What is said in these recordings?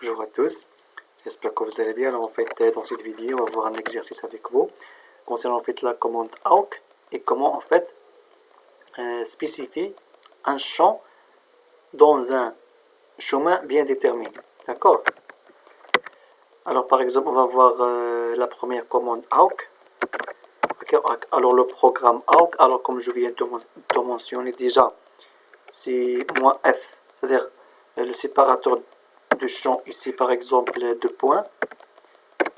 Bonjour à tous, j'espère que vous allez bien. Alors en fait, dans cette vidéo, on va voir un exercice avec vous concernant en fait la commande awk et comment en fait spécifier un champ dans un chemin bien déterminé. D'accord? Alors par exemple, on va voir la première commande awk. Okay, alors le programme awk, alors comme je viens de mentionner déjà, c'est -f, c'est-à-dire le séparateur de champ ici par exemple 2 points.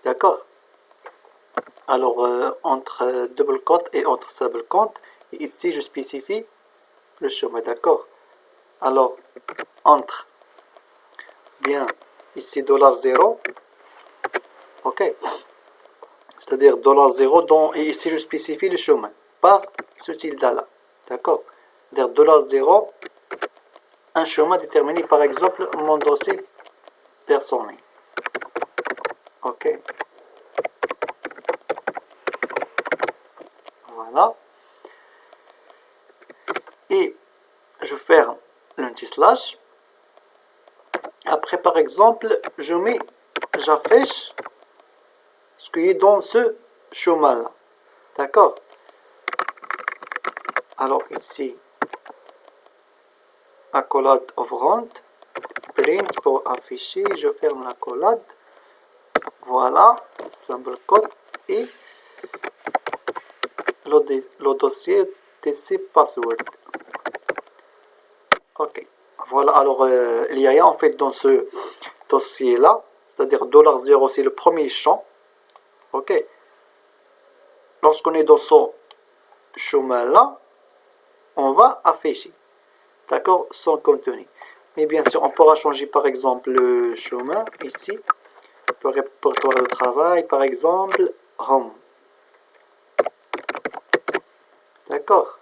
D'accord? Alors entre double quote et entre double quote, et ici je spécifie le chemin. D'accord? Alors entre bien ici $0, ok, c'est-à-dire $0 et ici je spécifie le chemin par ce tilde là. D'accord? C'est-à-dire $0, un chemin déterminé par exemple mon dossier personnel. Ok, voilà, et je ferme l'anti-slash. Après par exemple j'affiche ce qui est dans ce chemin là. D'accord? Alors ici accolade override, print pour afficher, je ferme l'accolade. Voilà, symbole code et le dossier TC password. Ok, voilà, alors il y a en fait dans ce dossier là, c'est-à-dire $0 c'est le premier champ. Ok, lorsqu'on est dans ce chemin là, on va afficher, d'accord, son contenu. Mais bien sûr, on pourra changer par exemple le chemin ici, le répertoire de travail, par exemple, home. D'accord?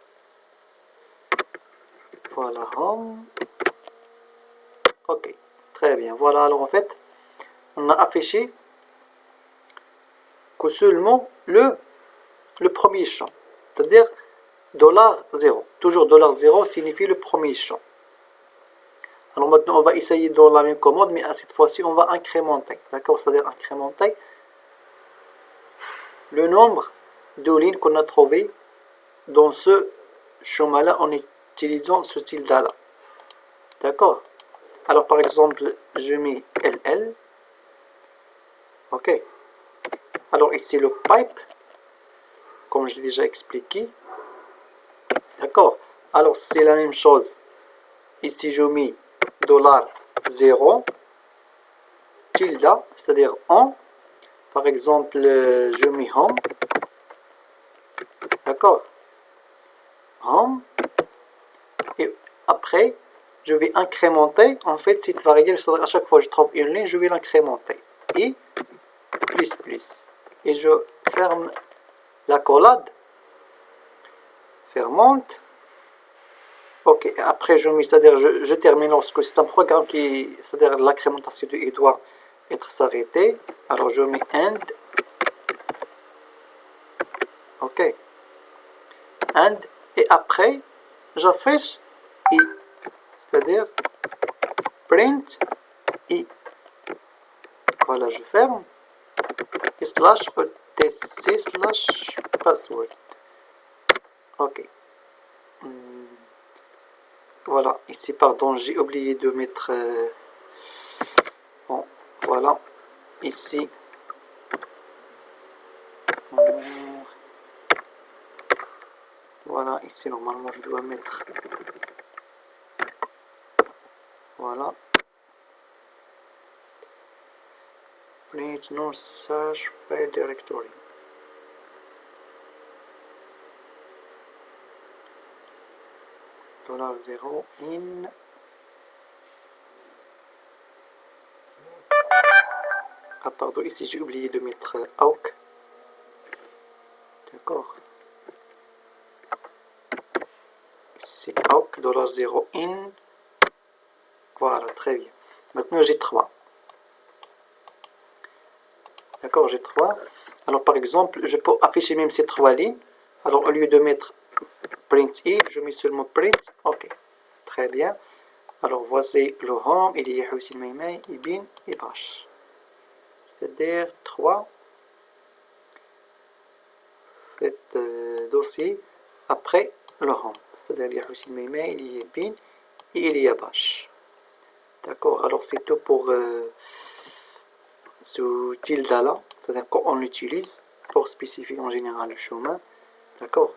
Voilà, home. Ok, très bien. Voilà, alors en fait, on a affiché que seulement le premier champ, c'est-à-dire $0. Toujours $0 signifie le premier champ. Alors maintenant, on va essayer dans la même commande, mais à cette fois-ci, on va incrémenter. D'accord? C'est-à-dire incrémenter le nombre de lignes qu'on a trouvé dans ce chemin-là en utilisant ce tilde-là. D'accord? Alors par exemple, je mets LL. Ok? Alors ici le pipe, comme je l'ai déjà expliqué. D'accord? Alors c'est la même chose. Ici je mets $0 tilde, c'est-à-dire en. Par exemple, je mets home. D'accord? Home. Et après, je vais incrémenter en fait cette variable, c'est-à-dire à chaque fois que je trouve une ligne, je vais l'incrémenter. Et plus. Et je ferme l'accolade. Fermante. Ok, après je mets, c'est-à-dire je termine lorsque c'est un programme qui, c'est-à-dire l'incrémentation il doit être s'arrêter. Alors je mets end. Ok. And. Et après, j'affiche i. C'est-à-dire print i. Voilà, je ferme. Et slash otc slash password. Ok. Voilà, ici, pardon, j'ai oublié de mettre... bon, voilà. Ici. Voilà, ici, normalement, je dois mettre... Voilà. Print no search file directory. $0 in. Ah pardon, ici j'ai oublié de mettre awk. D'accord. Ici awk $0 in. Voilà, très bien. Maintenant j'ai 3. D'accord, j'ai 3. Alors par exemple, je peux afficher même ces 3 lignes. Alors au lieu de mettre print i, je mets seulement print. Ok, très bien. Alors voici le home, il y a aussi le maïmaï, ibn et bash. C'est-à-dire 3 dossiers après le home. C'est-à-dire il y a aussi le maïmaï, il y a ibn et il y a bash. D'accord, alors c'est tout pour ce tilde-là, c'est-à-dire qu'on l'utilise pour spécifier en général le chemin. D'accord.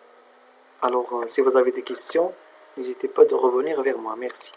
Alors si vous avez des questions, n'hésitez pas de revenir vers moi. Merci.